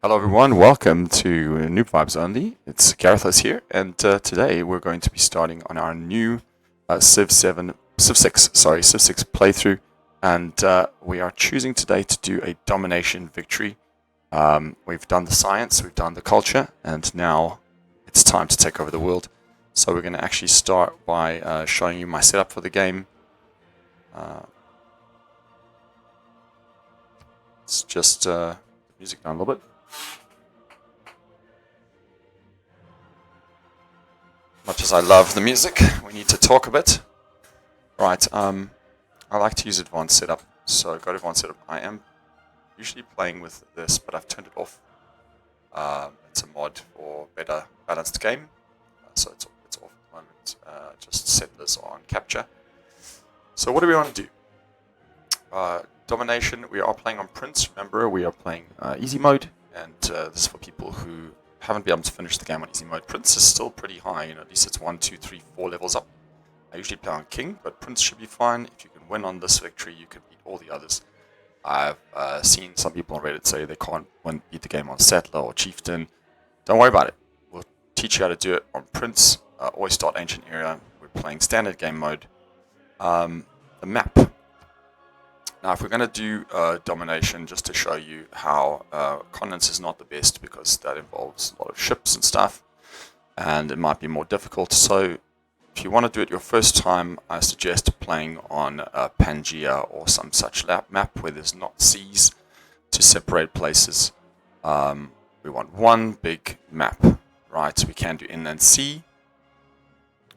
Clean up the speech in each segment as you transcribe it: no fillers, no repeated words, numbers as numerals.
Hello everyone, welcome to Noob Vibes Only. It's Garethos here, and today we're going to be starting on our new Civ 6 playthrough, and we are choosing today to do a domination victory. We've done the science, we've done the culture, and now it's time to take over the world. So we're going to actually start by showing you my setup for the game. It's just music down a little bit. Much as I love the music, we need to talk a bit. Right, I like to use advanced setup, so go to advanced setup. I am usually playing with this, but I've turned it off. It's a mod for better balanced game, so it's off at the moment. Just set this on capture. So what do we want to do? Domination, we are playing on Prince. Remember, we are playing easy mode, and this is for people who haven't been able to finish the game on easy mode. Prince is still pretty high, at least it's 1, 2, 3, 4 levels up. I usually play on King, but Prince should be fine. If you can win on this victory, you can beat all the others. I've seen some people on Reddit say they can't beat the game on Settler or Chieftain. Don't worry about it. We'll teach you how to do it on Prince. Always start Ancient Era. We're playing standard game mode. The map. Now, if we're going to do domination, just to show you how continents is not the best, because that involves a lot of ships and stuff, and it might be more difficult. So if you want to do it your first time, I suggest playing on Pangea or some such map where there's not seas to separate places. We want one big map, right? We can do inland sea.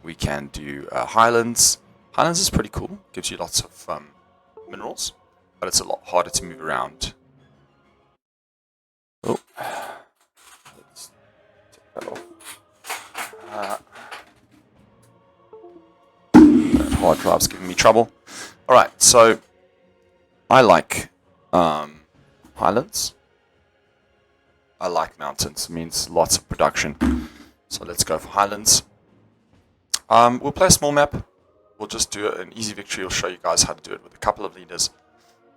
We can do highlands. Highlands is pretty cool. Gives you lots of minerals, but it's a lot harder to move around. Oh, let's take that off. Hard drive's giving me trouble. Alright, so I like highlands. I like mountains. It means lots of production. So let's go for highlands. We'll play a small map. We'll just do an easy victory. We'll show you guys how to do it with a couple of leaders.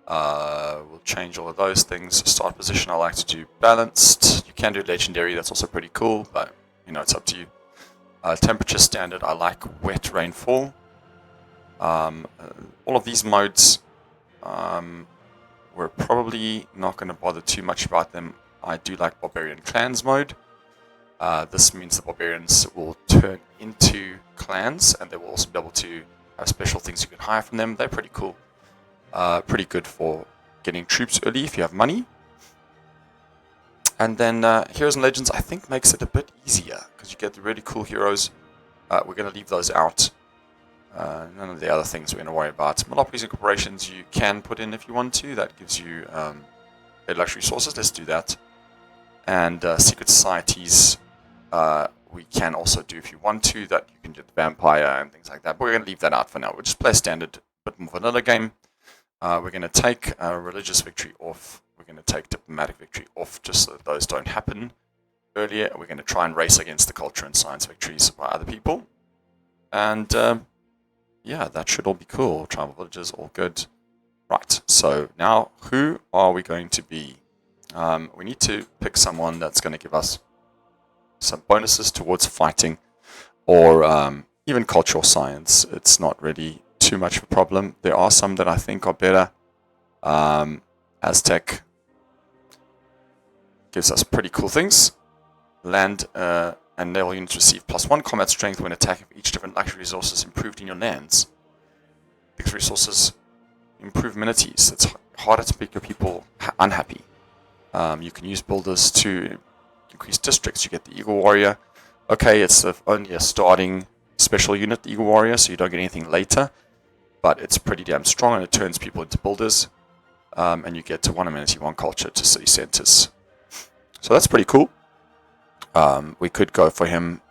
We'll change all of those things. Start position, I like to do balanced. You can do legendary, that's also pretty cool, but it's up to you. Temperature standard, I like wet rainfall. All of these modes, we're probably not going to bother too much about them. I do like Barbarian Clans mode. This means the barbarians will turn into clans, and they will also be able to have special things you can hire from them. They're pretty cool. Pretty good for getting troops early if you have money. And then Heroes and Legends, I think, makes it a bit easier, because you get the really cool heroes. We're going to leave those out. None of the other things we're going to worry about. Monopolies and corporations you can put in if you want to. That gives you luxury resources. Let's do that. And secret societies we can also do if you want to. That you can do the vampire and things like that. But we're going to leave that out for now. We'll just play a standard, bit more vanilla game. We're going to take religious victory off. We're going to take diplomatic victory off, just so that those don't happen earlier. We're going to try and race against the culture and science victories by other people. And yeah, that should all be cool. Tribal villages, all good. Right, so now who are we going to be? We need to pick someone that's going to give us some bonuses towards fighting, or even cultural science. It's not really too much of a problem. There are some that I think are better. Aztec gives us pretty cool things. Land and naval units receive +1 combat strength when attacking each different luxury resources improved in your lands. These resources improve amenities. It's harder to make your people unhappy. You can use builders to increase districts. You get the Eagle Warrior. Okay, it's only a starting special unit, the Eagle Warrior, so you don't get anything later. But it's pretty damn strong, and it turns people into builders. And you get to 1 amenity, 1 culture to city centers. So that's pretty cool. We could go for him.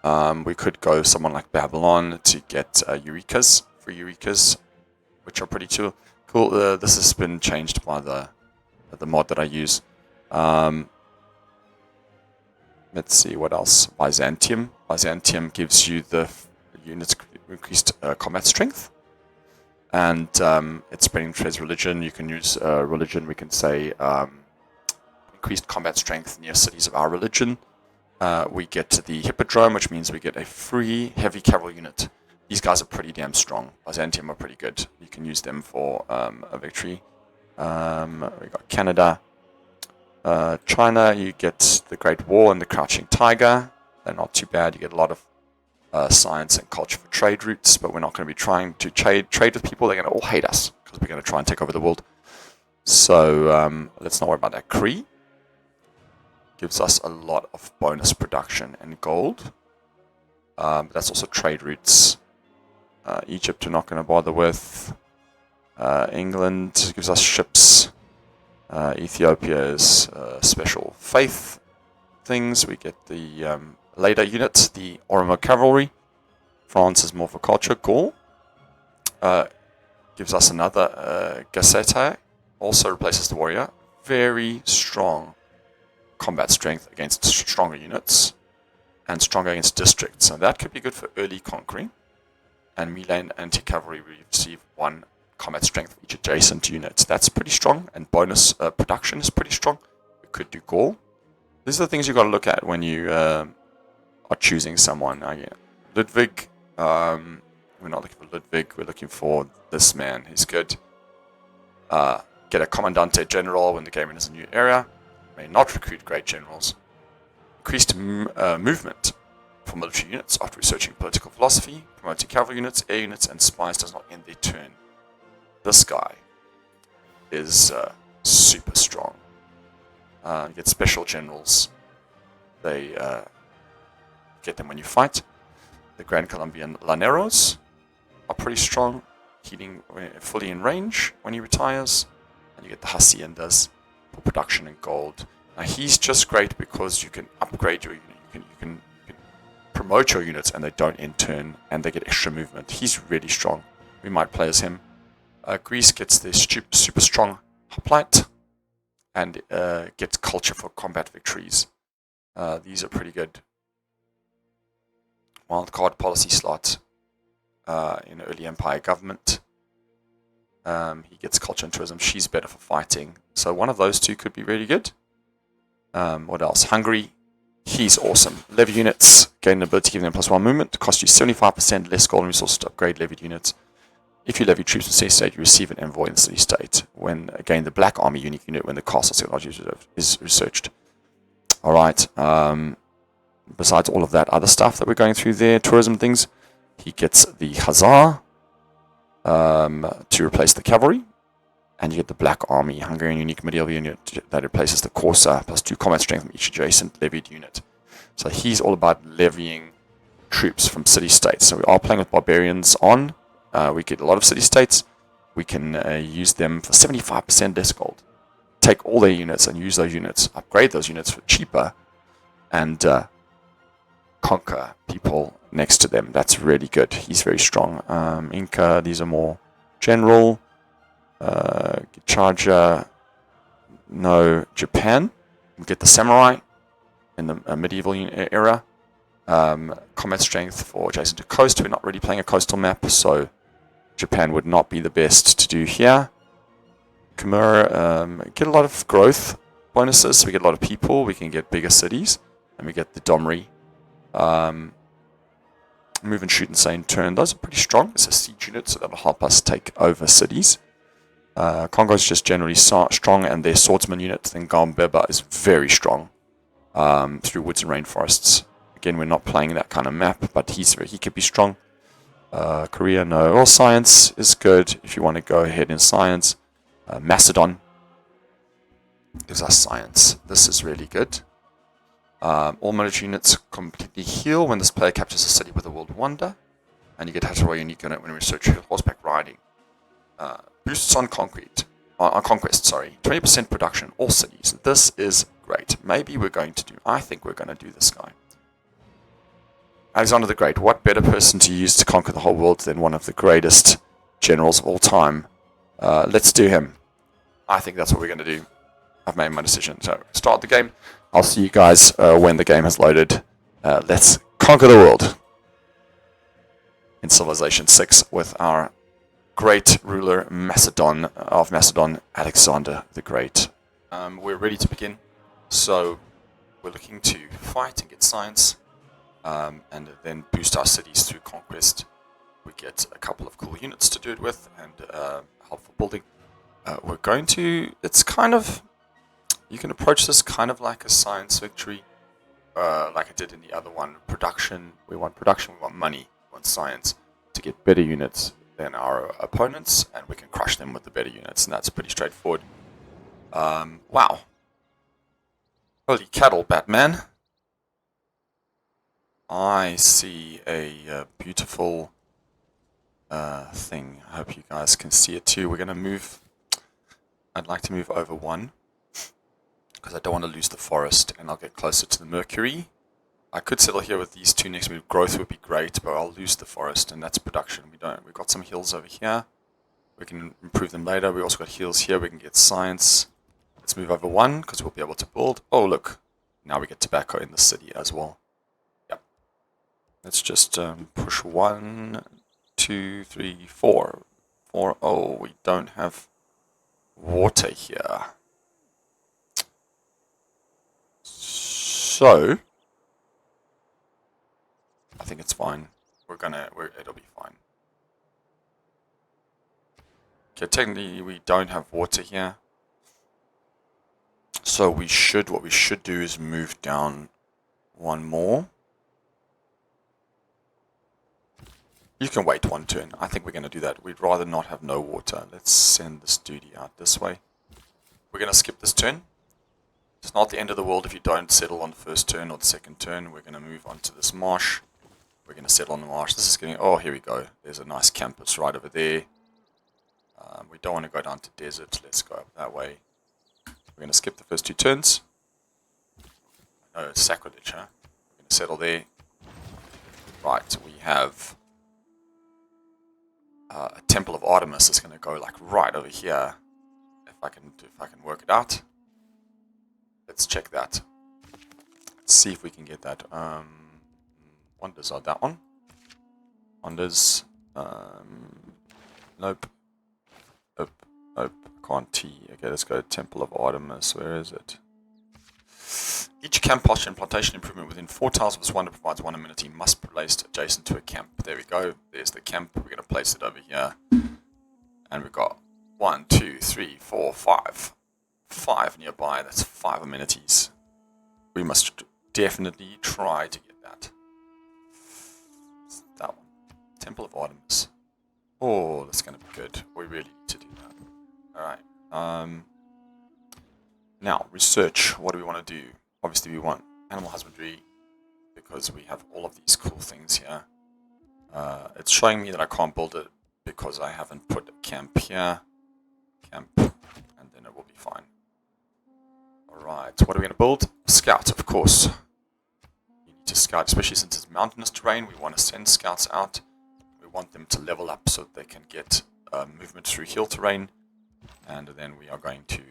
We could go someone like Babylon to get Eurekas, free Eurekas, which are pretty cool. This has been changed by the mod that I use. Let's see what else. Byzantium. Byzantium gives you the units increased combat strength. And it's spreading trades religion. You can use religion. We can say increased combat strength near cities of our religion. We get to the Hippodrome, which means we get a free heavy cavalry unit. These guys are pretty damn strong. Byzantium are pretty good. You can use them for a victory. We got Canada. China, you get the Great Wall and the Crouching Tiger. They're not too bad. You get a lot of science and culture for trade routes, but we're not going to be trying to trade with people. They're going to all hate us because we're going to try and take over the world. So let's not worry about that. Cree gives us a lot of bonus production and gold. But that's also trade routes. Egypt we're not going to bother with. England gives us ships. Ethiopia is special faith things. We get the later units, the Oromo cavalry. France is more for culture. Gaul gives us another Gassete. Also replaces the warrior. Very strong combat strength against stronger units and stronger against districts. So that could be good for early conquering. And melee and anti-cavalry receive 1 combat strength for each adjacent unit. That's pretty strong, and bonus production is pretty strong. We could do Gaul. These are the things you've got to look at when you are choosing someone. Ludwig, we're not looking for Ludwig, we're looking for this man. He's good. Get a Commandante General when the game enters a new area. May not recruit great generals. Increased movement for military units after researching political philosophy. Promoting cavalry units, air units, and spies does not end their turn. This guy is super strong. You get special generals. They get them when you fight. The Grand Colombian Llaneros are pretty strong, healing fully in range when he retires. And you get the Haciendas for production and gold. Now he's just great because you can upgrade your unit. You can promote your units and they don't end turn and they get extra movement. He's really strong. We might play as him. Greece gets the super strong hoplite and gets culture for combat victories. These are pretty good. Wildcard policy slot in early empire government. He gets culture and tourism. She's better for fighting. So one of those two could be really good. What else? Hungary. He's awesome. Levy units. Gain an ability to give them +1 movement. Cost you 75% less gold and resources to upgrade levied units. If you levy troops in city state, you receive an envoy in the city state. When, again, the Black Army unique unit when the castle technology is researched. Alright. Besides all of that other stuff that we're going through there, tourism things, he gets the Hussar to replace the cavalry. And you get the Black Army, Hungarian unique medieval unit that replaces the Corsa, +2 combat strength from each adjacent levied unit. So he's all about levying troops from city-states. So we are playing with barbarians on. We get a lot of city-states. We can use them for 75% less gold. Take all their units and use those units, upgrade those units for cheaper, and conquer people next to them. That's really good. He's very strong. Inca, these are more general. Charger, no, Japan. We get the samurai in the medieval era. Combat strength for adjacent to coast. We're not really playing a coastal map, so Japan would not be the best to do here. Khmer, get a lot of growth bonuses. So we get a lot of people. We can get bigger cities, and we get the Domri. Move and shoot and same turn. Those are pretty strong. It's a siege unit, so that'll help us take over cities. Congo is just generally strong, and their swordsman unit, then Gambeba, is very strong through woods and rainforests. Again, we're not playing that kind of map, but he could be strong. Korea, no. All science is good if you want to go ahead in science. Macedon gives us science. This is really good. All military units completely heal when this player captures a city with a world wonder, and you get Hatteroi unique unit when you research horseback riding. Boosts on conquest, 20% production, all cities. This is great. Maybe we're going to do, I think we're going to do this guy. Alexander the Great, what better person to use to conquer the whole world than one of the greatest generals of all time? Let's do him. I think that's what we're going to do. I've made my decision. So, start the game. I'll see you guys when the game has loaded. Let's conquer the world in Civilization 6 with our great ruler of Macedon, Alexander the Great. We're ready to begin. So we're looking to fight and get science, and then boost our cities through conquest. We get a couple of cool units to do it with, and helpful building. We're going to, it's kind of, you can approach this kind of like a science victory, like I did in the other one. Production, we want money, we want science to get better units than our opponents, and we can crush them with the better units, and that's pretty straightforward. Wow. Holy cattle, Batman. I see a beautiful thing. I hope you guys can see it too. We're going to move. I'd like to move over one because I don't want to lose the forest, and I'll get closer to the Mercury. I could settle here with these two next move. Growth would be great, but I'll lose the forest, and that's production. We've got some hills over here. We can improve them later. We also got hills here. We can get science. Let's move over one because we'll be able to build. Oh, look. Now we get tobacco in the city as well. Yep. Let's just push 1, 2, 3, 4. 4. Oh, we don't have water here. So, I think it's fine. It'll be fine. Okay, technically we don't have water here. So what we should do is move down one more. You can wait one turn. I think we're going to do that. We'd rather not have no water. Let's send this duty out this way. We're going to skip this turn. It's not the end of the world if you don't settle on the first turn or the second turn. We're going to move on to this marsh. We're going to settle on the marsh. This is getting... Oh, here we go. There's a nice campus right over there. We don't want to go down to desert. Let's go up that way. We're going to skip the first 2 turns. No, it's sacrilege, huh? We're going to settle there. Right, we have a Temple of Artemis is going to go like right over here. If I can work it out. Let's check that. Let's see if we can get that. Wonders are that one. Wonders. Nope. Nope. Can't T. Okay, let's go Temple of Artemis. Where is it? Each camp posture and plantation improvement within 4 tiles of this wonder provides 1 amenity must be placed adjacent to a camp. There we go. There's the camp. We're going to place it over here. And we've got 1, 2, 3, 4, 5. 5 nearby. That's 5 amenities. We must definitely try to get that. That one. Temple of Artemis. Oh, that's going to be good. We really need to do that. Alright. Now, research. What do we want to do? Obviously, we want animal husbandry because we have all of these cool things here. It's showing me that I can't build it because I haven't put a camp here. Camp. And then it will be fine. Alright, what are we going to build? Scout, of course. You need to scout, especially since it's mountainous terrain. We want to send scouts out. We want them to level up so that they can get movement through hill terrain. And then we are going to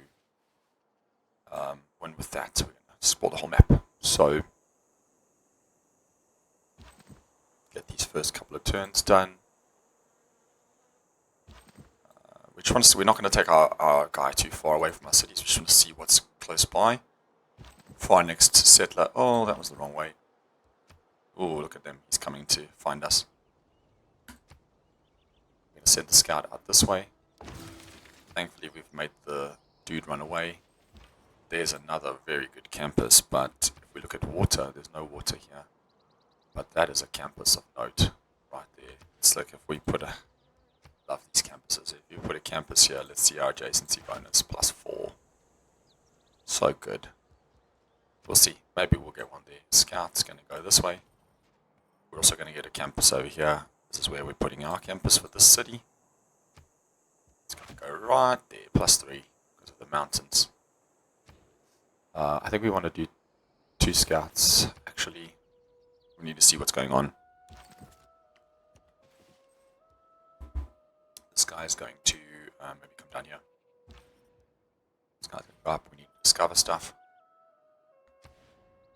win with that. We're going to explore the whole map. So, get these first couple of turns done. We're not going to take our guy too far away from our cities. We just want to see what's close by. For our next settler. Oh, that was the wrong way. Oh, look at them. He's coming to find us. We're going to send the scout out this way. Thankfully, we've made the dude run away. There's another very good campus, but if we look at water, there's no water here. But that is a campus of note right there. It's like if we put a... Love these campuses. If you put a campus here, let's see our adjacency bonus +4. So good. We'll see. Maybe we'll get one there. Scout's going to go this way. We're also going to get a campus over here. This is where we're putting our campus for the city. It's going to go right there, +3 because of the mountains. I think we want to do 2 scouts. Actually, we need to see what's going on. This guy is going to maybe come down here. This guy's going to go up. We need to discover stuff.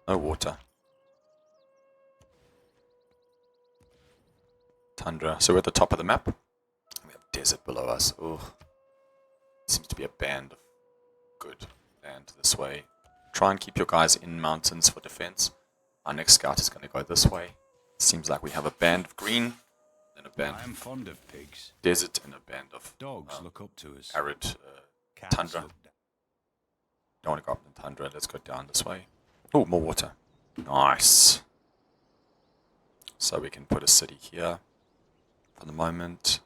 No water. Tundra. So we're at the top of the map. We have desert below us. Oh, seems to be a band of good land this way. try and keep your guys in mountains for defense. Our next scout is going to go this way. Seems like we have a band of green, and a band I am fond of pigs. desert, and a band of Dogs look up to us. arid Cats tundra. look Don't want to go up the tundra. Let's go down this way. Oh, more water. Nice. So we can put a city here for the moment.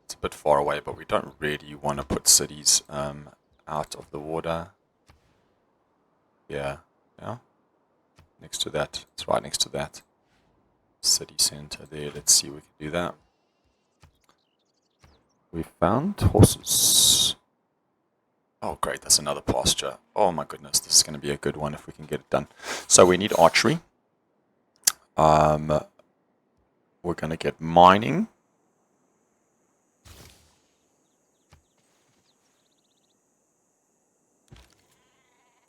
It's a bit far away, but we don't really want to put cities out of the water. Yeah. Next to that. It's right next to that. City center there. Let's see if we can do that. We found horses. Oh, great. That's another pasture. Oh, my goodness. This is going to be a good one if we can get it done. So we need archery. We're going to get mining.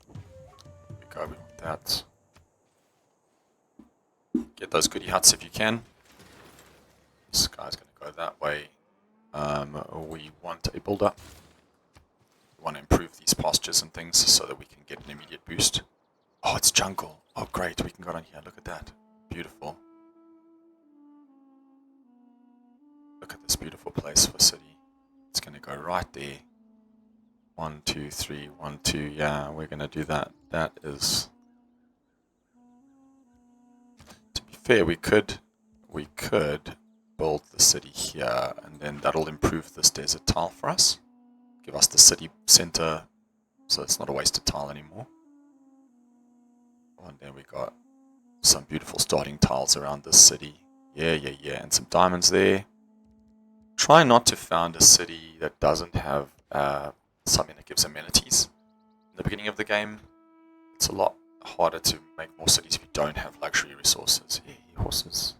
There we go. We want that. Get those goodie huts if you can. This guy's going to go that way. We want a builder. We want to improve these pastures and things so that we can get an immediate boost. Oh, it's jungle. Oh, great. We can go down here. Look at that. Beautiful. Look at this beautiful place for city. It's going to go right there. 1, 2, 3, 1, 2. Yeah, we're going to do that. That is... To be fair, we could build the city here, and then that'll improve this desert tile for us. Give us the city center, so it's not a wasted tile anymore. Oh, and then we got some beautiful starting tiles around this city. Yeah, and some diamonds there. Try not to found a city that doesn't have something that gives amenities in the beginning of the game. It's a lot harder to make more cities if you don't have luxury resources. Yeah, horses.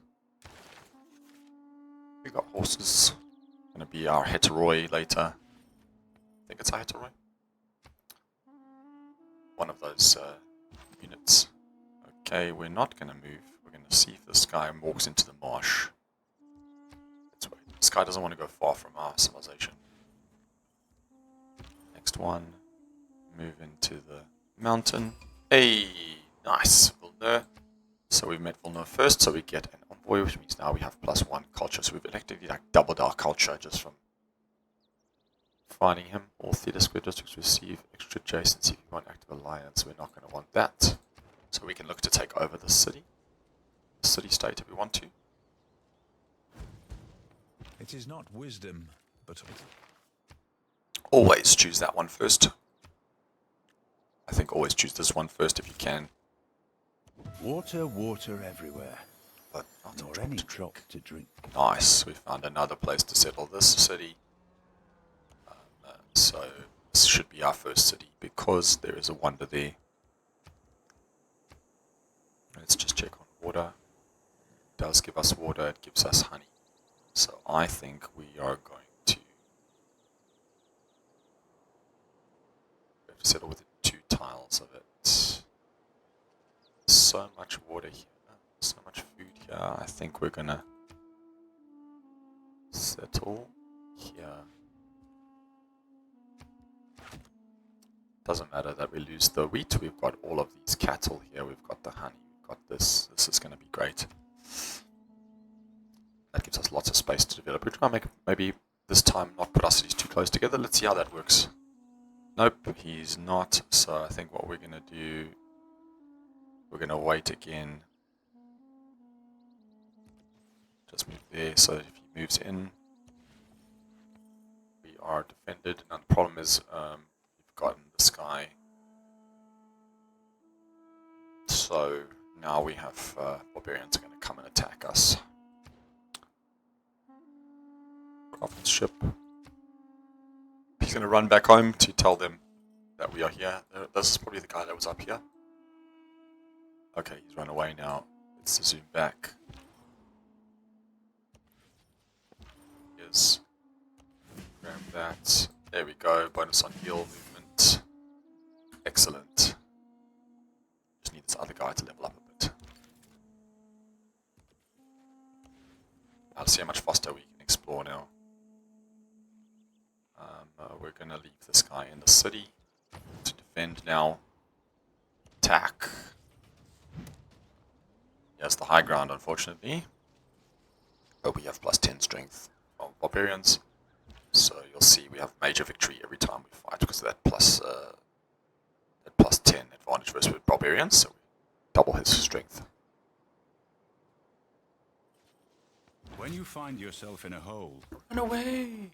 We got horses. Gonna be our heteroi later. I think it's a heteroi. One of those units. Okay, we're not gonna move. We're gonna see if this guy walks into the marsh. That's why this guy doesn't want to go far from our civilization. Next one. Move into the mountain. Hey, nice. Villeneuve. So we met Villeneuve first, so we get an envoy, which means now we have +1 culture. So we've effectively like doubled our culture just from finding him. All theater square districts receive extra adjacency if you want active alliance. We're not going to want that. So we can look to take over the city state if we want to. It is not wisdom, but Always choose that one first. I think always choose this one first if you can. water everywhere. But not Nor any drop to drink. Nice. We found another place to settle this city. So this should be our first city because there is a wonder there. Let's just check on water. It does give us water. It gives us honey. So I think we are going to settle within 2 tiles of it. So much water here. So much food here. I think we're gonna settle here. Doesn't matter that we lose the wheat. We've got all of these cattle here. We've got the honey. We've got this. This is going to be great. That gives us lots of space to develop. We're trying to make maybe this time not put our cities too close together. Let's see how that works. Nope, he's not. So I think what we're going to do, we're going to wait again. Just move there so that if he moves in, we are defended. Now the problem is we've gotten this guy. So now we have barbarians are going to come and attack us. Craftsmanship. He's going to run back home to tell them that we are here. This is probably the guy that was up here. Okay, he's run away now. Let's zoom back. Here's grab that. There we go. Bonus on heal movement. Excellent. Just need this other guy to level up a bit. I'll see how much faster we can explore now. We're going to leave this guy in the city to defend now. Attack. Yes, the high ground, unfortunately. But we have plus 10 strength from barbarians. So you'll see we have major victory every time we fight because of that plus 10 advantage versus barbarians. So we double his strength. When you find yourself in a hole, Run away!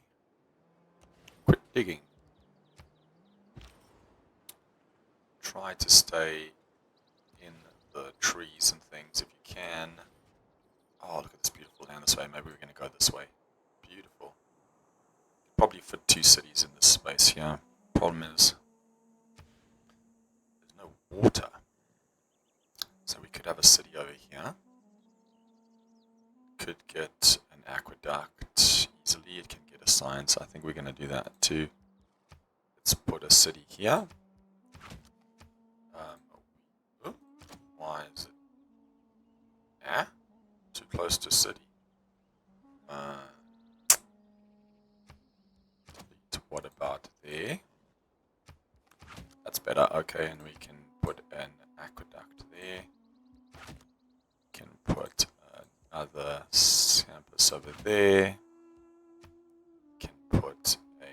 Quit digging. Try to stay in the trees and things if you can. Oh, look at this beautiful land this way. Maybe we're going to go this way. Beautiful. Probably fit 2 cities in this space here. Problem is, there's no water. So we could have a city over here. Could get an aqueduct easily. It can get a science. I think we're going to do that too. Let's put a city here. Why is it? Too close to city. What about there? That's better. Okay, and we can put an aqueduct there. Can put another campus over there. Can put a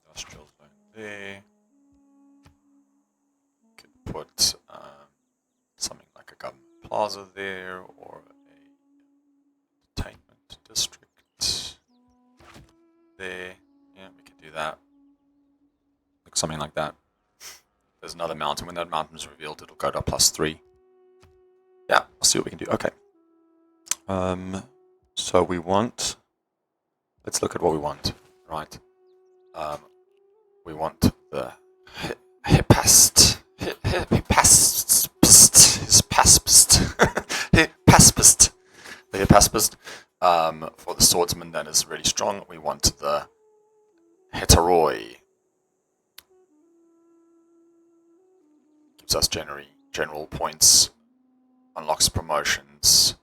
industrial zone there. Could put something like a government plaza there, or a entertainment district there. Yeah, we could do that. Like something like that. There's another mountain. When that mountain is revealed, it'll go to a +3. Yeah, I'll see what we can do. Okay. So we want. Let's look at what we want. Right. We want the Hippast. The Hippast. For the swordsman, that is really strong. We want the Heteroi. Gives us general points, unlocks promotions,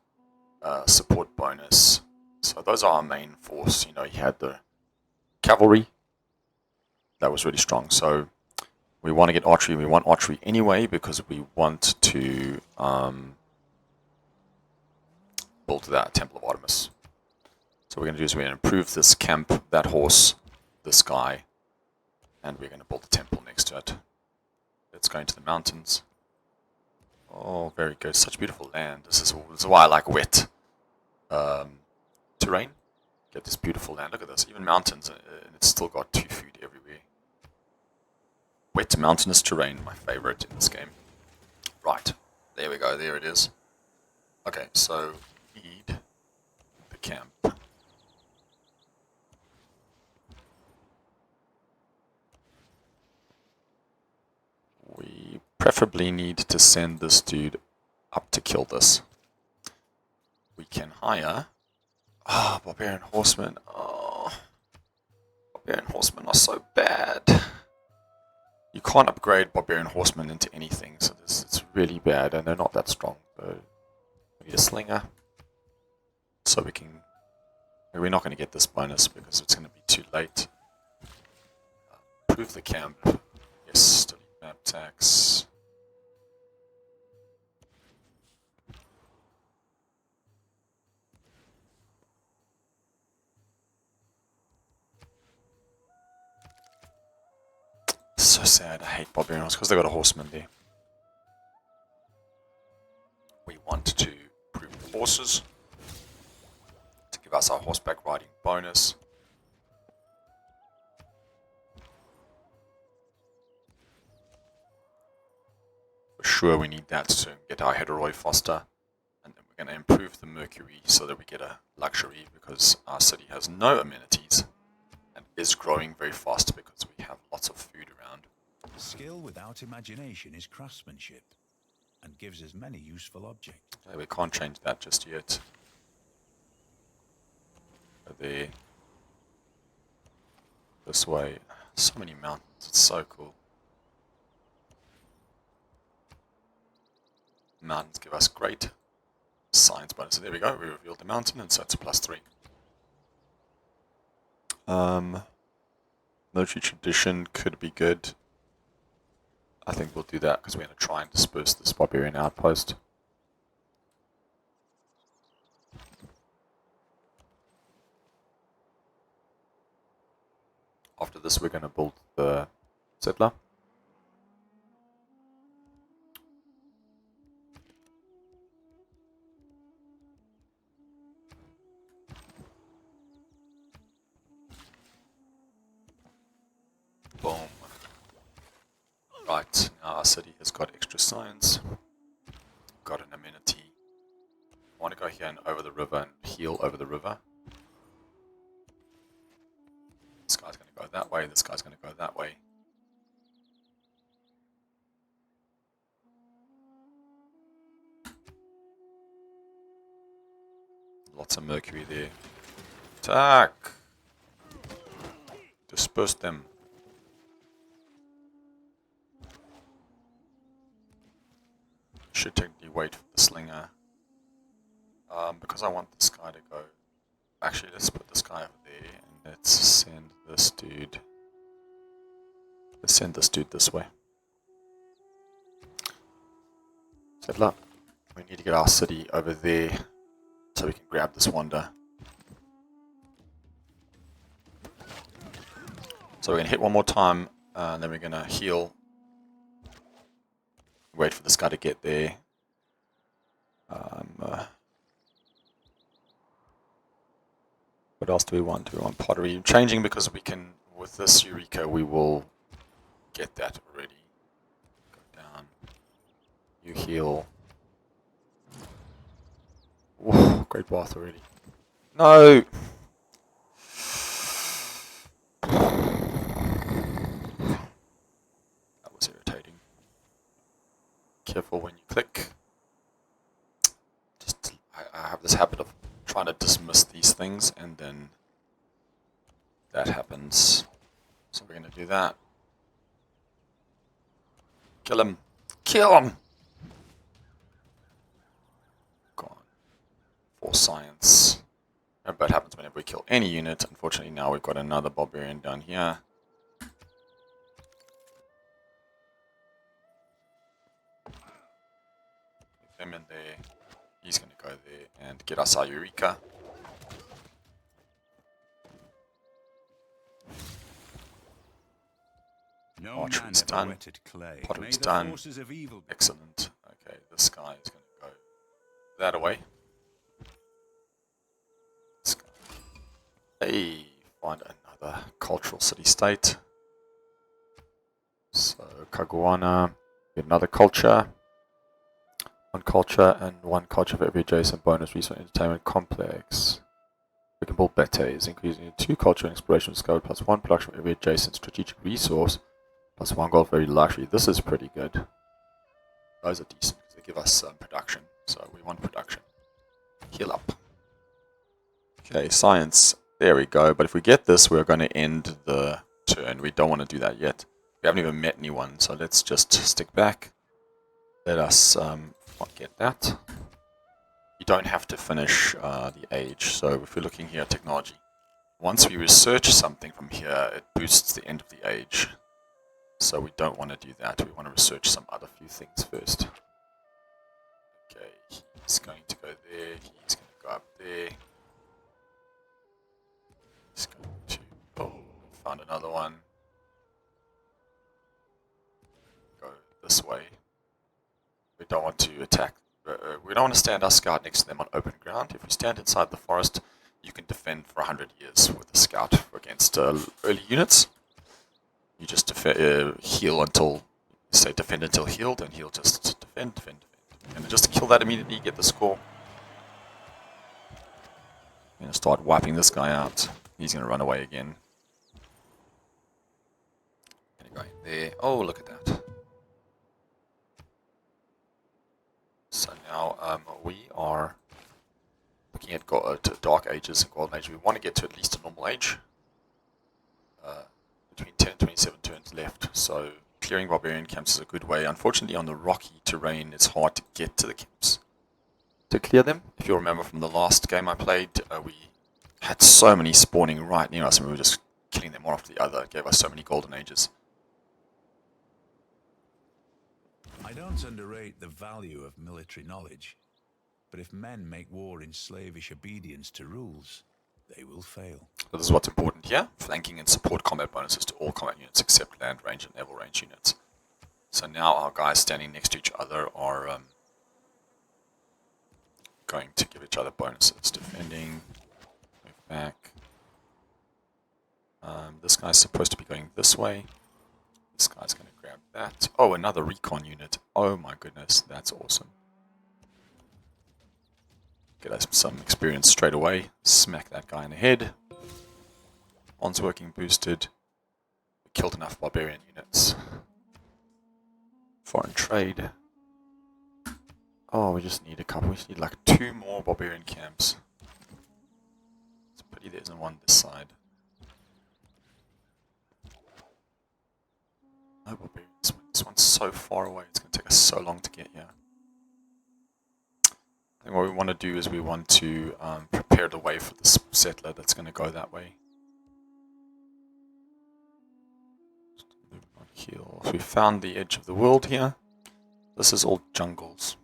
support bonus. So those are our main force. You know, he had the cavalry. That was really strong. So we want to get archery. We want archery anyway because we want to build that Temple of Artemis. So what we're going to do is we're going to improve this camp, that horse, this guy, and we're going to build the temple next to it. Let's go into the mountains. Oh, very good. Such beautiful land. This is why I like wet terrain. Get this beautiful land. Look at this. Even mountains, and it's still got 2 food everywhere. Wet mountainous terrain, my favorite in this game. Right. There we go. There it is. Okay, so need the camp. We preferably need to send this dude up to kill this. We can hire... Barbarian Horsemen. Oh, Barbarian Horsemen are so bad. You can't upgrade Barbarian Horsemen into anything, so it's really bad, and they're not that strong. So we need a Slinger. So we can... We're not going to get this bonus because it's going to be too late. Improve the camp. Yes, delete map tax. So sad. I hate Barbarians because they got a horseman there. We want to improve the horses to give us our horseback riding bonus. For sure we need that to get our Heteroi faster. And then we're going to improve the Mercury so that we get a luxury because our city has no amenities and is growing very fast because we have lots of food around. skill without imagination is craftsmanship, and gives us many useful objects. We can't change that just yet. There. This way. So many mountains. It's so cool. Mountains give us great science bonus. So there we go. We revealed the mountain, and so it's a +3. Military tradition could be good. I think we'll do that because we're going to try and disperse this barbarian outpost. After this, we're going to build the settler. Boom. Right, now our city has got extra science. Got an amenity. I want to go here and over the river and heal over the river. This guy's going to go that way, this guy's going to go that way. Lots of mercury there. Attack! Disperse them. Should technically wait for the slinger. Because I want this guy to go. Actually, let's put this guy over there and let's send this dude. Let's send this dude this way. Settler. We need to get our city over there so we can grab this wonder. So we're going to hit one more time, and then we're going to heal. Wait for this guy to get there. What else do we want? Do we want pottery? Changing because we can, with this Eureka, we will get that already. Go down. You heal. Whoa, great bath already. No! That was irritating. Careful when you click. Just, I have this habit of trying to dismiss these things and then that happens. So we're going to do that. Kill him. Kill him! Go on. For science. But it happens whenever we kill any unit. Unfortunately now we've got another barbarian down here. Put him in there. He's going to go there and get us our Eureka. No Archery's man ever done. wetted clay. Pottery's May the done. forces of evil be- Excellent. Okay, this guy is going to go that away. This guy. Hey, find another cultural city-state. So, Caguana. Get another culture. One culture and one culture for every adjacent bonus resource entertainment complex. We can build betes, increasing 2 culture and exploration discovered plus 1 production for every adjacent strategic resource plus 1 gold for every luxury. This is pretty good. Those are decent because they give us production, so we want production. Heal up. Okay, science. There we go. But if we get this, we're going to end the turn. We don't want to do that yet. We haven't even met anyone, so let's just stick back. Let us get that. You don't have to finish the age. So if we're looking here at technology, once we research something from here, it boosts the end of the age. So we don't want to do that. We want to research some other few things first. Okay, he's going to go there. He's going to go up there. He's going to... Oh, found another one. Go this way. We don't want to attack. We don't want to stand our scout next to them on open ground. If we stand inside the forest, you can defend for 100 years with a scout against early units. You just heal until, say defend until healed, and he'll just defend. And just kill that immediately, get the score. I'm going to start wiping this guy out. He's going to run away again. Going to go in there. Oh, look at that. So now we are looking at Dark Ages and Golden Age. We want to get to at least a normal age. Between 10 and 27 turns left. So clearing barbarian camps is a good way. Unfortunately on the rocky terrain it's hard to get to the camps to clear them. If you remember from the last game I played, we had so many spawning right near us and we were just killing them one after the other. It gave us so many golden ages. I don't underrate the value of military knowledge, but if men make war in slavish obedience to rules, they will fail. So this is what's important here. Flanking and support combat bonuses to all combat units except land range and naval range units. So now our guys standing next to each other are going to give each other bonuses. Defending, move back. This guy's supposed to be going this way. This guy's going to grab that. Oh, another recon unit. Oh my goodness, that's awesome. Get us some experience straight away. Smack that guy in the head. On's working boosted. We killed enough barbarian units. Foreign trade. Oh, we just need a couple. We just need like 2 more barbarian camps. It's pretty there isn't one this side. No barbarians. This one's so far away. It's going to take us so long to get here. I think what we want to do is we want to prepare the way for this settler that's going to go that way. So we found the edge of the world here. This is all jungles.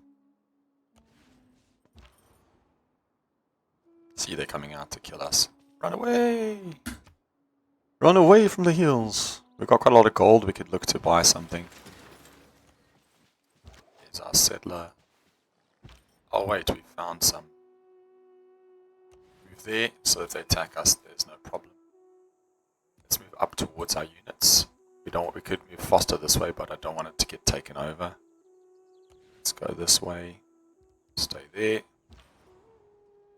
See, they're coming out to kill us. Run away! Run away from the hills! We've got quite a lot of gold. We could look to buy something. Here's our settler. Oh wait, we found some. Move there, so if they attack us, there's no problem. Let's move up towards our units. We could move faster this way, but I don't want it to get taken over. Let's go this way. Stay there.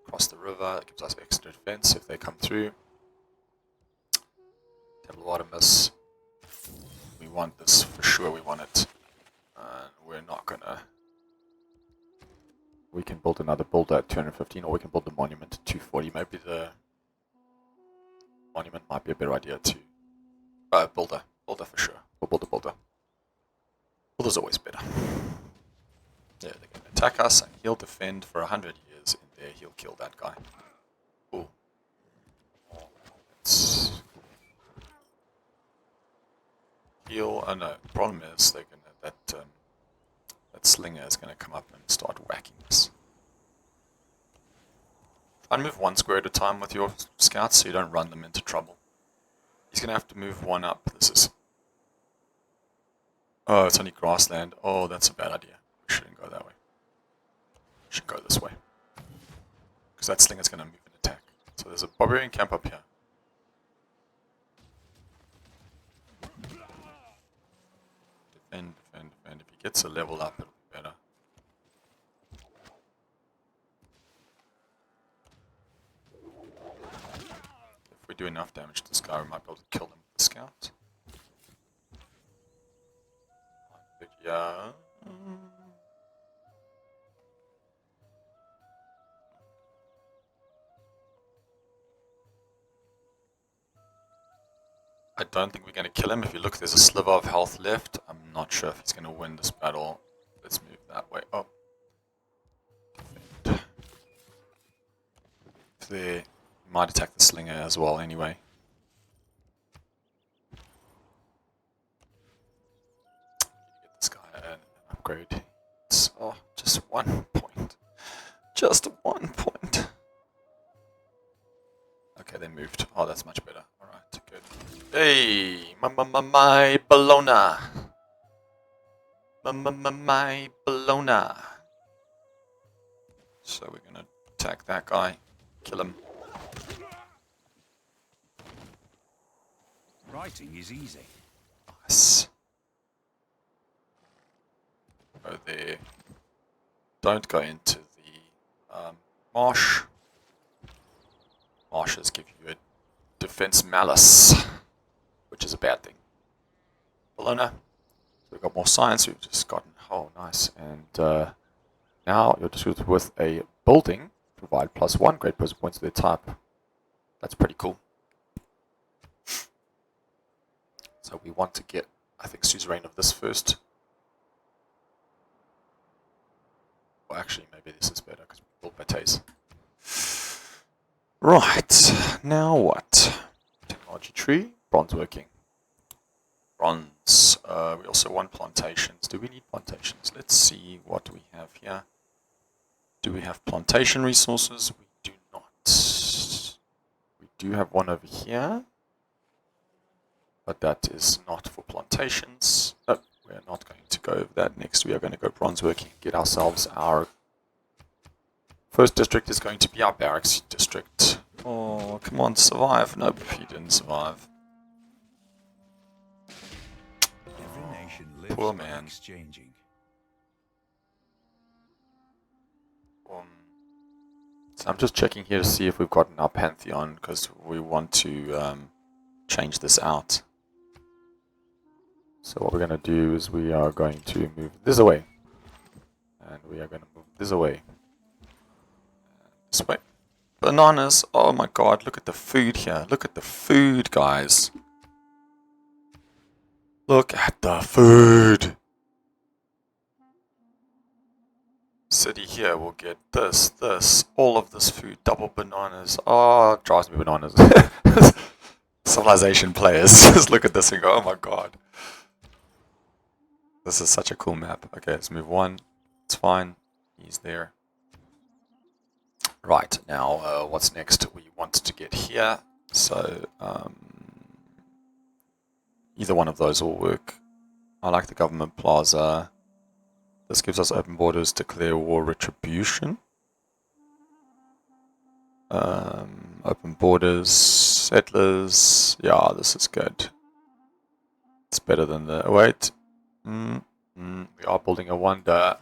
Cross the river. That gives us extra defense if they come through. Temple of Artemis. We want this for sure. We want it. We're not gonna. We can build another builder at 215, or we can build the monument at 240. Maybe the monument might be a better idea too. Builder. Builder for sure. We'll build a builder. Builder's always better. Yeah, they're going to attack us, and he'll defend for 100 years. In there, he'll kill that guy. Ooh. Let's heal. Oh no, the problem is they're going to that slinger is going to come up and start whacking us. Try and move 1 square at a time with your scouts so you don't run them into trouble. He's going to have to move 1 up. This is... Oh, it's only grassland. Oh, that's a bad idea. We shouldn't go that way. We should go this way. Because that slinger's going to move and attack. So there's a barbarian camp up here. Defend, defend, defend. If he gets a level up, it'll be better. If we do enough damage to this guy, we might be able to kill him with the scout. Yeah. I don't think we're going to kill him. If you look, there's a sliver of health left. I'm not sure if he's going to win this battle. Let's move that way. Oh. Defend. If they might attack the slinger as well anyway. Get this guy an upgrade. Oh, just 1 point. Just 1 point. Okay, they moved. Oh, that's much better. Alright, good. Hey, my Bologna. My Bologna. So we're gonna attack that guy, kill him. Writing is easy. Nice. Go there. Don't go into the marsh. Marshes give you a defense malus, which is a bad thing. Bologna. So we've got more science. We've just gotten. Oh, nice. And now you're just with a building. Provide +1 great person points to their type. That's pretty cool. So we want to get, I think, suzerain of this first. Well, actually, maybe this is better because we built Batays. Right, now what? Technology tree, bronze working. Bronze. We also want plantations. Do we need plantations? Let's see what we have here. Do we have plantation resources? We do not. We do have one over here, but that is not for plantations. Oh, we're not going to go over that. Next we are going to go bronze working, get ourselves our first district is going to be our barracks district. Oh, come on, survive. Nope, he didn't survive. Every nation lives Poor by man. exchanging. So I'm just checking here to see if we've gotten our Pantheon, because we want to change this out. So what we're going to do is we are going to move this away. And we are going to move this away. And this way. Bananas. Oh my god, look at the food here. Look at the food, guys. Look at the food. City here will get this, all of this food, double bananas. Oh, it drives me bananas. Civilization players just look at this and go, oh my god. This is such a cool map. Okay, let's move one. It's fine. He's there. Right, now what's next? We want to get here. So, either one of those will work. I like the government plaza. This gives us open borders, declare war, retribution. Open borders, settlers. Yeah, this is good. It's better than the... Wait. We are building a wonder.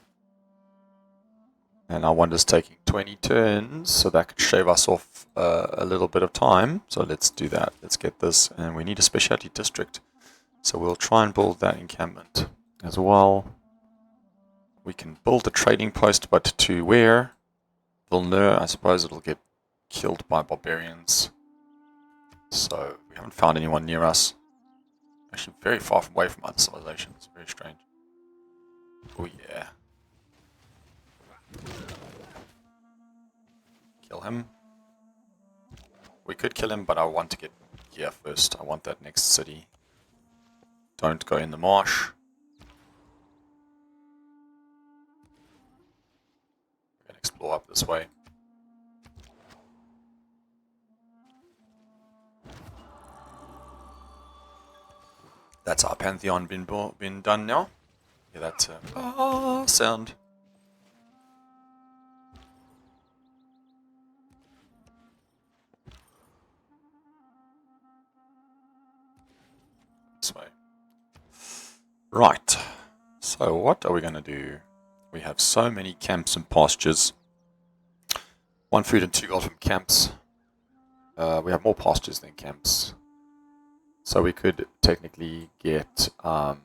And our wonder's taking 20 turns, so that could shave us off a little bit of time. So let's do that. Let's get this. And we need a specialty district. So we'll try and build that encampment as well. We can build a trading post, but to where? Villeneuve, I suppose it'll get killed by barbarians. So we haven't found anyone near us. Actually very far away from other civilizations. Very strange. Oh yeah. Kill him. We could kill him, but I want to get here first. I want that next city. Don't go in the marsh. Explore up this way. That's our Pantheon been done now. Yeah, that sound. This way. Right. So what are we going to do? We have so many camps and pastures. 1 food and 2 gold from camps. We have more pastures than camps. So we could technically get 1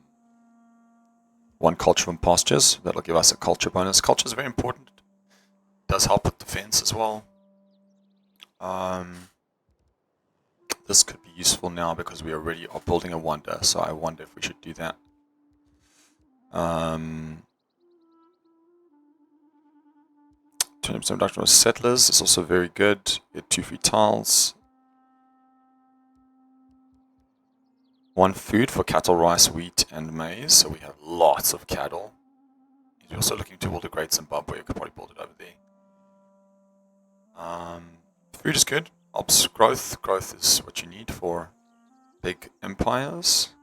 culture from pastures. That'll give us a culture bonus. Culture is very important. It does help with defense as well. This could be useful now because we already are building a wonder. So I wonder if we should do that. 20% reduction of settlers is also very good. Get 2 free tiles. 1 food for cattle, rice, wheat, and maize. So we have lots of cattle. You're also looking to build a great Zimbabwe. You could probably build it over there. Food is good. Helps growth. Growth is what you need for big empires.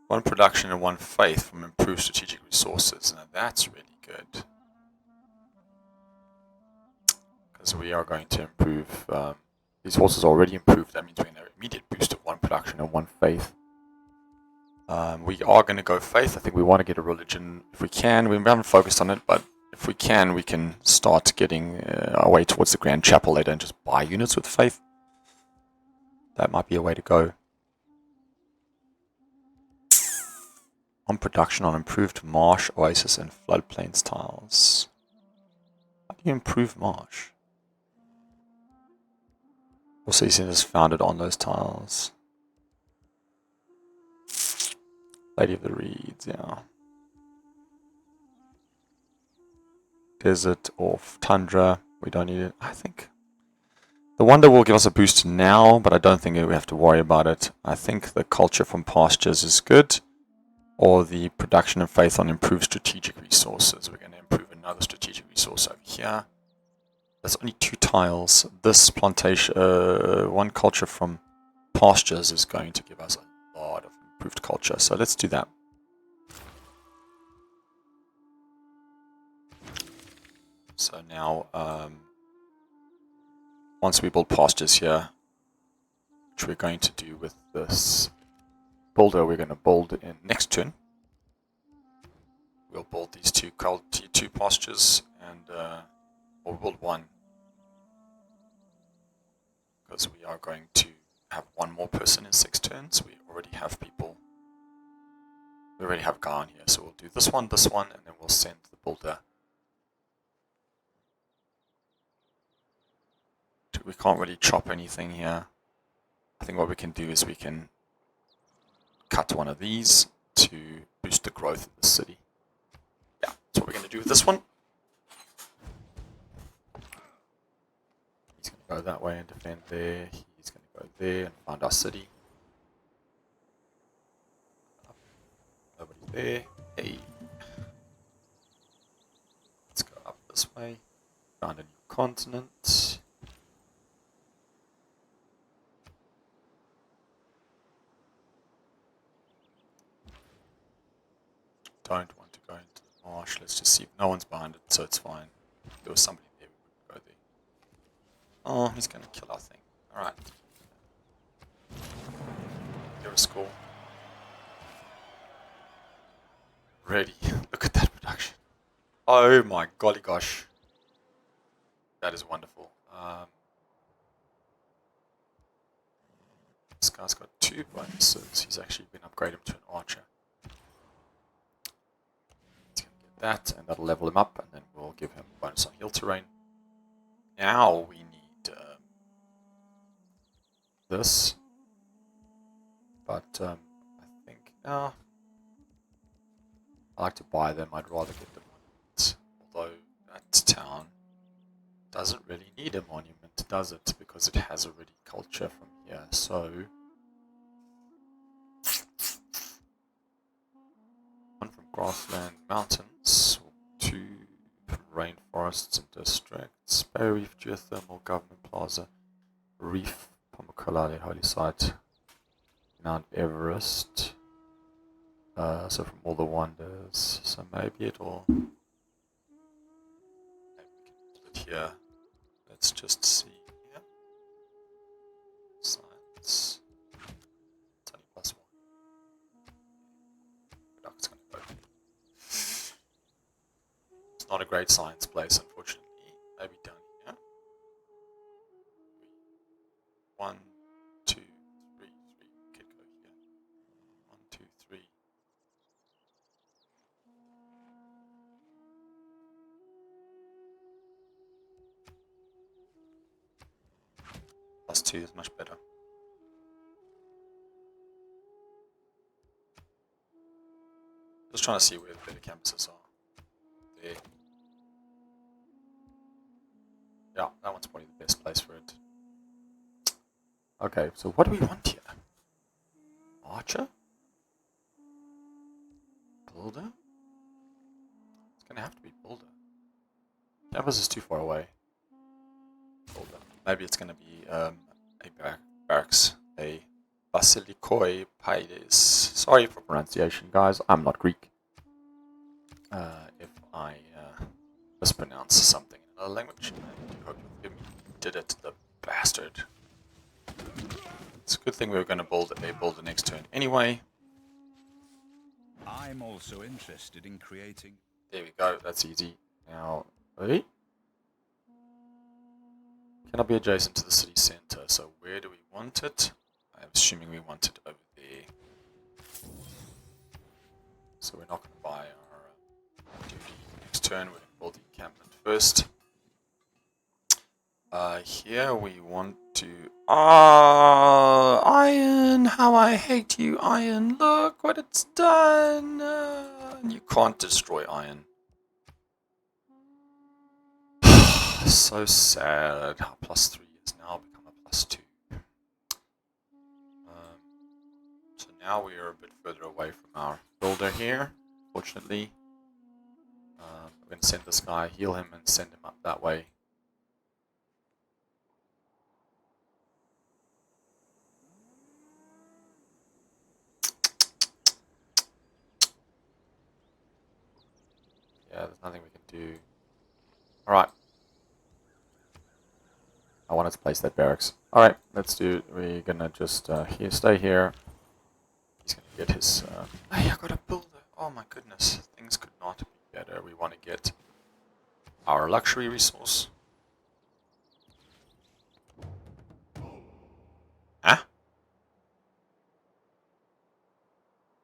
1 production and 1 faith from improved strategic resources. Now that's really good. Because we are going to improve... these horses are already improved. That means we're going to immediate boost of 1 production and 1 faith. We are going to go faith. I think we want to get a religion if we can. We haven't focused on it, but if we can start getting our way towards the Grand Chapel later and just buy units with faith. That might be a way to go. On production on improved marsh, oasis, and floodplains tiles. How do you improve marsh? Also, you is founded on those tiles. Lady of the Reeds, yeah. Desert or tundra, we don't need it. I think The wonder will give us a boost now, but I don't think we have to worry about it. I think the culture from pastures is good, or the production of faith on improved strategic resources. We're going to improve another strategic resource over here. There's only 2 tiles. This plantation, one culture from pastures is going to give us a lot of improved culture. So let's do that. So now, once we build pastures here, which we're going to do with this builder, we're going to build in next turn. We'll build these two pastures, and we'll build one, because we are going to have one more person in 6 turns. We already have people. We already have Guy on here, so we'll do this one, and then we'll send the builder. We can't really chop anything here. I think what we can do is we can cut one of these to boost the growth of the city. Yeah, that's what we're going to do with this one. He's going to go that way and defend there. He's going to go there and find our city. Nobody there. Hey. Let's go up this way. Find a new continent. Don't want to go into the marsh. Let's just see if no one's behind it, so it's fine. If there was somebody there, we wouldn't go there. Oh, he's going to kill our thing. Alright. Give a score. Ready. Look at that production. Oh my golly gosh. That is wonderful. This guy's got 2 bonuses. He's actually been upgraded to an archer. That, and that'll level him up, and then we'll give him a bonus on hill terrain. Now we need this, but I think I like to buy them. I'd rather get the monument, although that town doesn't really need a monument, does it? Because it has already culture from here. So one from grassland, mountains, 2 from rainforests and districts, Bay Reef, geothermal, government plaza, reef, Pamukkale, holy site, Mount Everest. So from all the wonders. So maybe it'll. Maybe we can put it here. Let's just see here. Science. It's only +1. Product's gonna go. It's not a great science place, unfortunately. Maybe down here. 1, 2, 3, 3. We could go here. 1, 2, 3. +2 is much better. Just trying to see where the better campuses are. There. Yeah, that one's probably the best place for it. Okay, so what do we want here? Archer? Builder? It's gonna have to be builder. Campus is too far away. Builder. Maybe it's gonna be a barracks. A Basilikoi Paides. Sorry for pronunciation, guys. I'm not Greek. If I mispronounce something in another language, I do hope you'll forgive me. Did it, the bastard. It's a good thing we were going to build the next turn anyway. I'm also interested in creating. There we go. That's easy. Now, ready? Cannot be adjacent to the city center. So where do we want it? I'm assuming we want it over there. So we're not going to buy our duty next turn. We're going to build the encampment first. Here we want to... Iron! How I hate you, Iron! Look what it's done! You can't destroy Iron. So sad. +3 has now become a +2. So now we are a bit further away from our builder here, fortunately. We're going to send this guy, heal him, and send him up that way. Yeah, there's nothing we can do. Alright. I wanted to place that barracks. Alright, let's do it. We're gonna just stay here. He's gonna get his... Hey, I got a builder. Oh my goodness. Things could not be better. We want to get our luxury resource. Huh?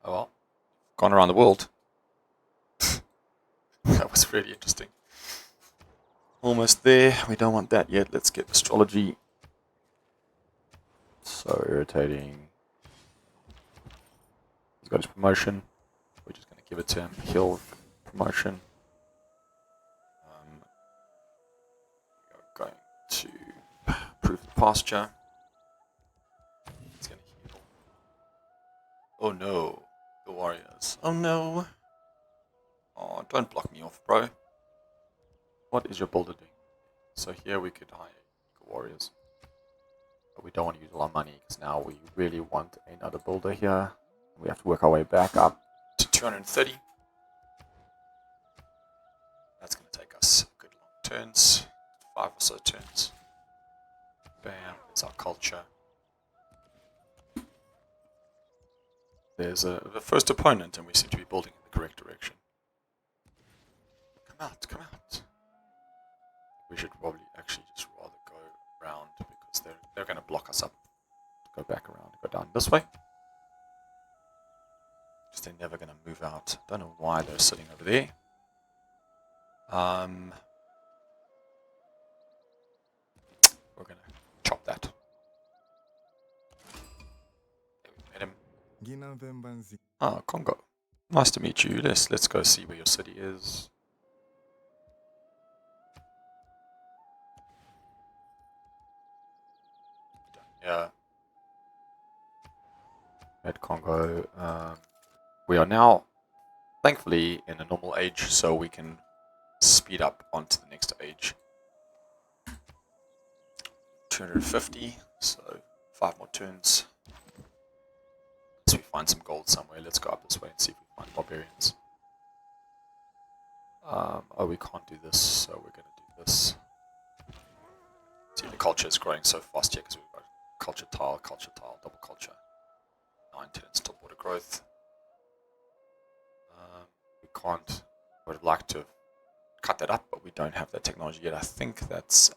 Oh well. Gone around the world. That was really interesting. Almost there. We don't want that yet. Let's get astrology. So irritating. He's got his promotion. We're just going to give it to him. He'll promotion. We are going to prove the pasture. He's going to heal. Oh no. The warriors. Oh no. Oh, don't block me off, bro. What is your builder doing? So here we could hire warriors. But we don't want to use a lot of money because now we really want another builder here. We have to work our way back up to 230. That's going to take us a good long turns. 5 or so turns. Bam, it's our culture. There's the first opponent and we seem to be building in the correct direction. Come out, come out. We should probably actually just rather go around because they're going to block us up. Go back around, go down this way. Because they're never going to move out. Don't know why they're sitting over there. We're going to chop that. There we met him. Ah, Congo. Nice to meet you. Let's go see where your city is. Yeah. At Congo. We are now, thankfully, in a normal age, so we can speed up onto the next age. 250, so 5 more turns. Unless we find some gold somewhere. Let's go up this way and see if we find barbarians. Oh, we can't do this, so we're going to do this. See, the culture is growing so fast here because we've got culture tile, double culture. 9 turns till border growth. We can't. I would like to cut that up, but we don't have that technology yet. I think that's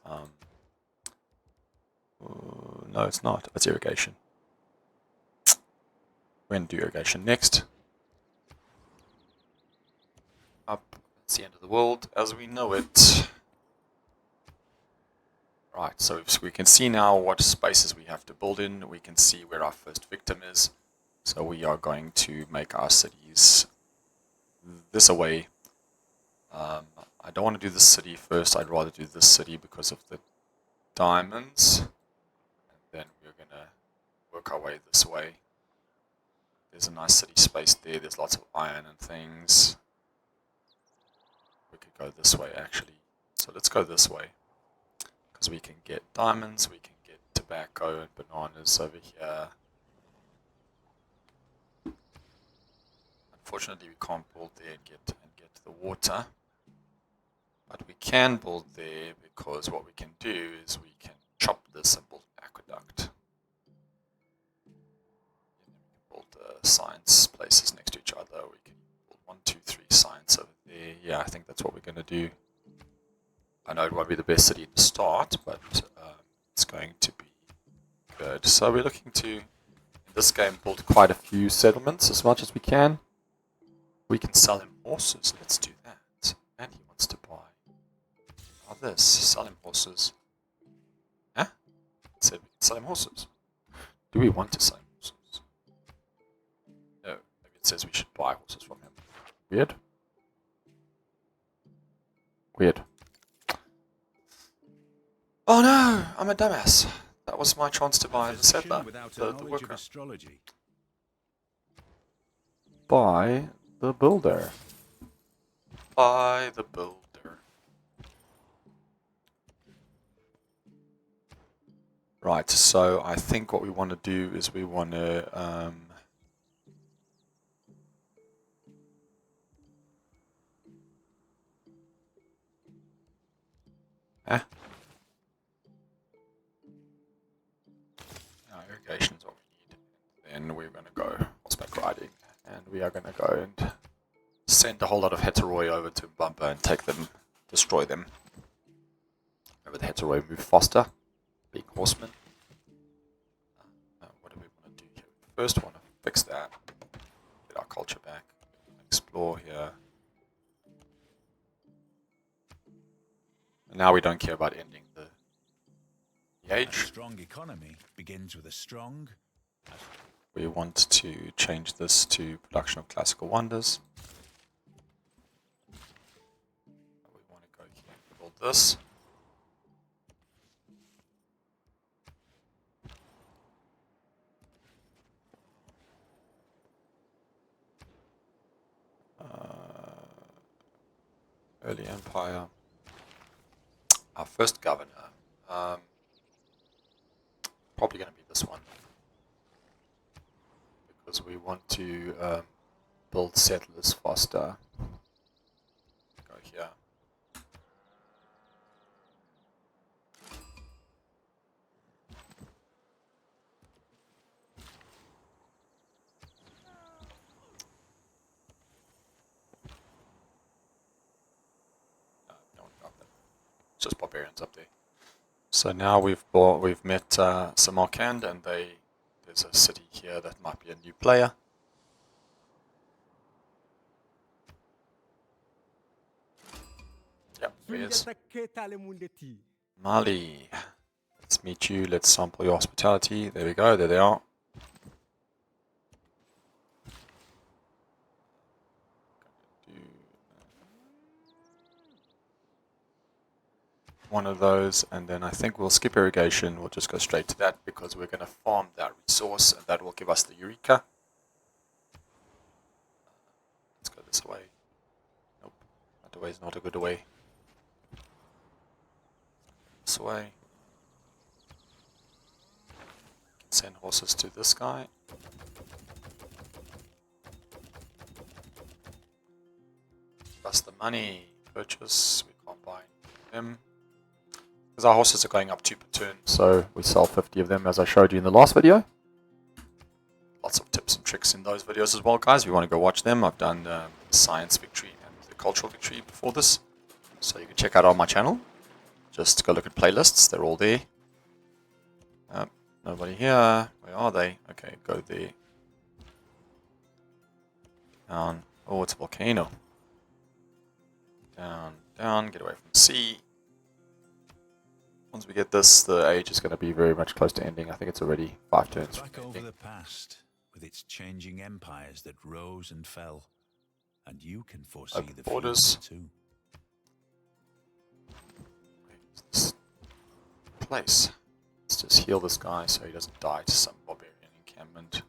no, it's not. It's irrigation. We're going to do irrigation next. Up. It's the end of the world as we know it. Right, so we can see now what spaces we have to build in. We can see where our first victim is. So we are going to make our cities this away. I don't want to do this city first. I'd rather do this city because of the diamonds. And then we're going to work our way this way. There's a nice city space there. There's lots of iron and things. We could go this way actually. So let's go this way. Because we can get diamonds, we can get tobacco and bananas over here. Unfortunately, we can't build there and get the water. But we can build there because what we can do is we can chop this and build an aqueduct. Build science places next to each other. We can build 1, 2, 3 science over there. Yeah, I think that's what we're going to do. I know it won't be the best city to start, but it's going to be good. So we're looking to, in this game, build quite a few settlements as much as we can. We can sell him horses. Let's do that. And he wants to buy. Oh, this. Sell him horses. Huh? It said we can sell him horses. Do we want to sell him horses? No. Maybe it says we should buy horses from him. Weird. Weird. Oh no, I'm a dumbass. That was my chance to buy the settler, Without a the knowledge of worker. astrology. Buy the builder. Buy the builder. Right, so I think what we want to do is we want to irrigation is what we need. Then we're going to go horseback riding, and we are going to go and send a whole lot of heteroi over to Bumper and take them, destroy them. Remember the heteroi move faster, being horsemen. What do we want to do here? First, want to fix that, get our culture back, explore here. And now we don't care about ending the A age. strong economy begins with a strong. We want to change this to production of classical wonders. We want to go here and build this. Early Empire. Our first governor. Probably going to be this one. Because we want to build settlers faster. Go here. No one got that. It's just barbarians up there. So now we've met Samarkand, and there's a city here that might be a new player. Yep, there he is. Mali. Let's meet you. Let's sample your hospitality. There we go. There they are. One of those, and then I think we'll skip irrigation. We'll just go straight to that because we're going to farm that resource, and that will give us the Eureka. Let's go this way. Nope, that way is not a good way. This way. Send horses to this guy. Plus the money. Purchase. We can't buy them. Because our horses are going up 2 per turn, so we sell 50 of them as I showed you in the last video. Lots of tips and tricks in those videos as well, guys. If you want to go watch them, I've done the science victory and the cultural victory before this. So you can check out on my channel. Just go look at playlists, they're all there. Nobody here. Where are they? Okay, go there. Down. Oh, it's a volcano. Down, down, get away from the sea. Once we get this, the age is going to be very much close to ending. I think it's already 5 turns from Back over ending. the past, with its changing empires that rose and fell, and you can foresee Open the borders. future too. This place. Let's just heal this guy so he doesn't die to some barbarian encampment.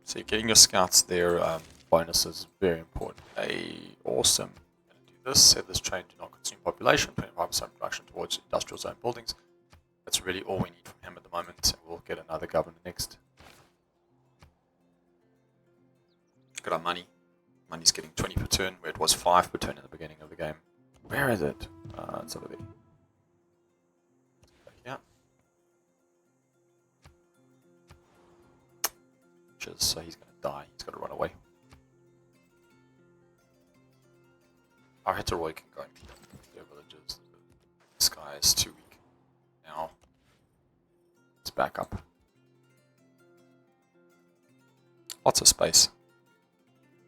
So you're getting your scouts their bonuses is very important. Awesome. This, set this train do not consume population, 25% production towards industrial zone buildings. That's really all we need from him at the moment, and we'll get another governor next. Look at our money. Money's getting 20 per turn, where it was 5 per turn in the beginning of the game. Where is it? It's over there. Yeah. Just so he's going to die. He's got to run away. Our heteroi can go and clear their villages. This guy is too weak. Now, let's back up. Lots of space.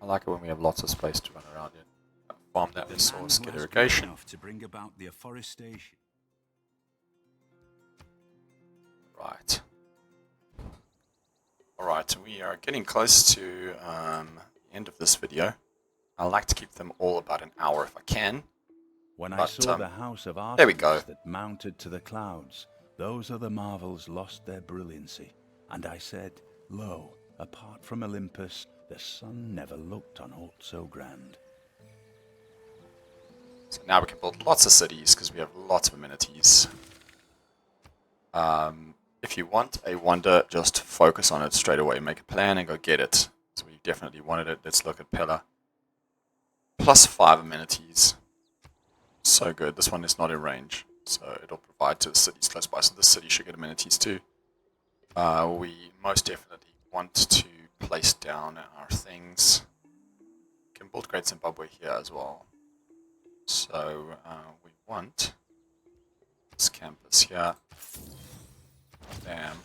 I like it when we have lots of space to run around in. Farm that resource, get irrigation. To bring about the afforestation. Right. Alright, we are getting close to the end of this video. I like to keep them all about an hour if I can. When I But, saw the house of there we go. Artemis that mounted to the clouds, those other marvels lost their brilliancy. And I said, lo, apart from Olympus, the sun never looked on aught so grand. So now we can build lots of cities because we have lots of amenities. If you want a wonder, just focus on it straight away. Make a plan and go get it. So we definitely wanted it. Let's look at Pillar. +5 amenities. So good. This one is not in range. So it'll provide to the cities close by. So the city should get amenities too. We most definitely want to place down our things. We can build Great Zimbabwe here as well. So we want this campus here. Damn.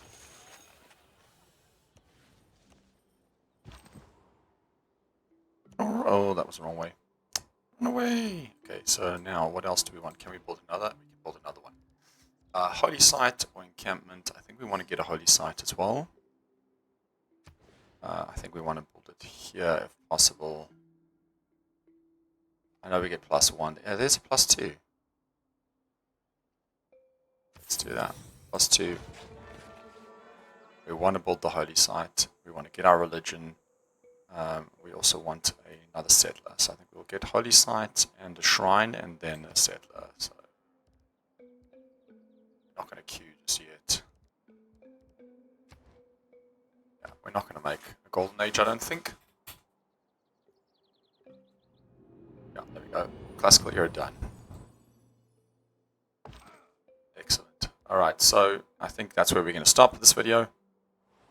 Oh, that was the wrong way. Run away! Okay, so now what else do we want? Can we build another? We can build another one. Holy site or encampment. I think we want to get a holy site as well. I think we want to build it here if possible. I know we get +1. Yeah, there's a +2. Let's do that. +2. We want to build the holy site. We want to get our religion. We also want another settler. So I think we'll get holy site and a shrine and then a settler. So not going to queue just yet. Yeah, we're not going to make a golden age, I don't think. Yeah, there we go. Classical era done. Excellent. Alright, so I think that's where we're going to stop this video.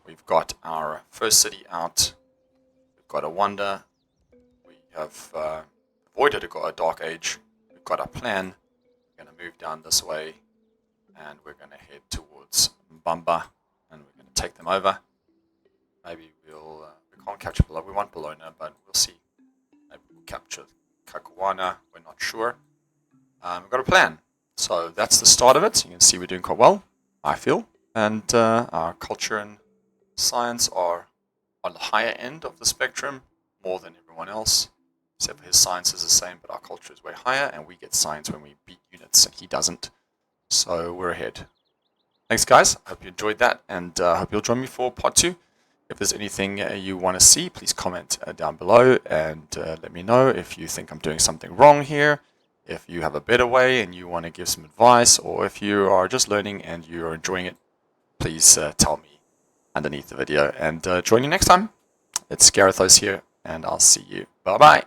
We've got our first city out. We've got a wonder. We have avoided a dark age. We've got our plan. We're going to move down this way. And we're going to head towards Mbamba. And we're going to take them over. Maybe we'll... we can't capture Bologna. We want Bologna, but we'll see. Maybe we'll capture Kakuana. We're not sure. We've got a plan. So that's the start of it. You can see we're doing quite well, I feel. And our culture and science are on the higher end of the spectrum, more than everyone else. Except for his science is the same, but our culture is way higher, and we get science when we beat units, and he doesn't. So we're ahead. Thanks, guys. I hope you enjoyed that, and I hope you'll join me for part 2. If there's anything you want to see, please comment down below, and let me know if you think I'm doing something wrong here, if you have a better way and you want to give some advice, or if you are just learning and you are enjoying it, please tell me underneath the video. And join you next time. It's Garethos here, and I'll see you. Bye-bye.